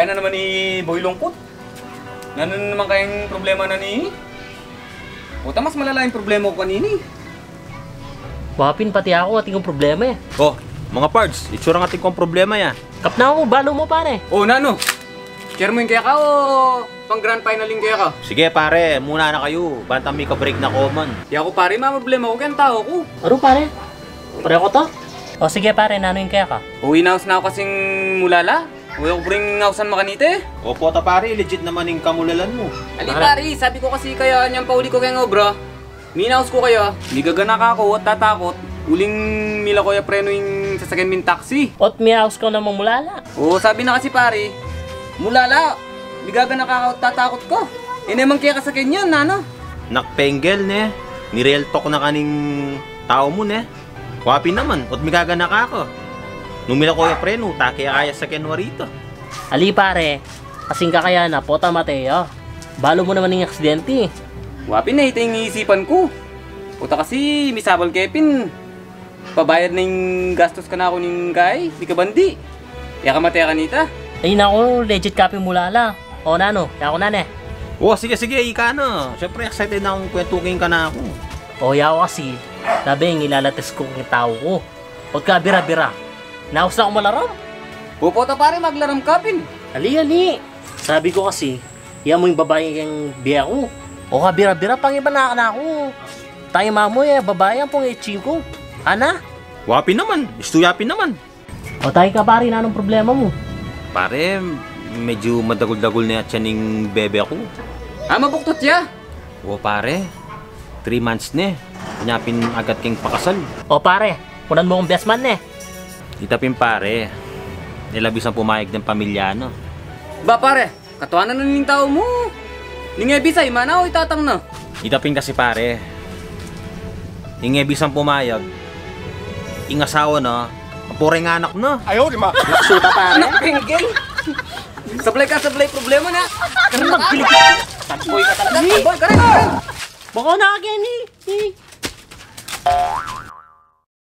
Kaya na naman ni Boy Lungkot. Ano naman kayang problema na ni? Puta, mas malala yung problema ko kanini. Wapin pati ako ating kong problema eh. Oh, mga pards, itsura ng ating kong problema ya. Kap na ako, balo mo pare. Oh, Nano. Share mo yung kaya ka o pang grand final yung kaya ka? Sige pare, muna na kayo. Bantang may ka-break na common. Di ako pare, problema ko kaya ang tao ko. Ano pare? Pare ko to? O sige pare, nano yung kaya ka? Uwi na na ako kasing mulala. Uwi ako bring hausan makanite. Opo ta pare, legit naman yung kamulalan mo. Ali pare, sabi ko kasi kaya niyang pauli ko kaya nga obra. Minaos ko kaya, hindi gaganak ako at tatakot. Uling mila ko ya preno yung sasakyan min taxi. Ot miyaos ka namang mulala. Oo, sabi na kasi pare, mulala, hindi gaganak ako at tatakot ko. Eh naman kaya kasakyan yan, Nano. Nakpenggel ne, ni-real talk na kaning tao mo ne. Wapi naman, ot migaganak ako. Numila ko yung preno, taki kaya sa kenwarito. Ali pare, kasing kakaya na pota Mateo. Balo mo naman yung aksidente. Wapi na ito yung iisipan ko. Puta kasi, misabal Kevin. Pabayad na yung gastos ka na ako ng kay, di ka bandi. Kaya ka mataya kanita. Ay nako, legit copy mulala. O nano, kaya ako nane. Oh, sige, ika na. Siyempre excited na akong kwentukin ka na ako. O yaw kasi, sabi yung ilalates ko yung tao ko. Ot ka bira-bira. Naus na ako malaram. Puputa pare, maglaram kapin. Ali. Sabi ko kasi, yan mo yung babae yung biya ko. O ka bira-bira, pang iba na ako. Tayo mamoy babae ang pong itching ko. Ana? Wapi naman, istuyapin naman. O tayo ka pare, na anong problema mo? Pare, medyo madagol-dagol na yan yung bebe ko. Mabuktot ya. O pare, 3 months na. Kunyapin agad king pakasal. O pare, kunan mo kong best man eh. Itapin pare, nilabis ang pumayag ng pamilya no. Ba pare, katuanan na ng tao mo. Ningebisay, manaw itatang na. Itapin kasi pare, ingebis ang pumayag, ingasawa na, kapureng anak na. Ayaw, di ma. Naksuta pare. Nakpinggil. Sablay problema na. Ano magpilig? Tagpoy ka talaga. Tagpoy ka rin. Baka na again eh.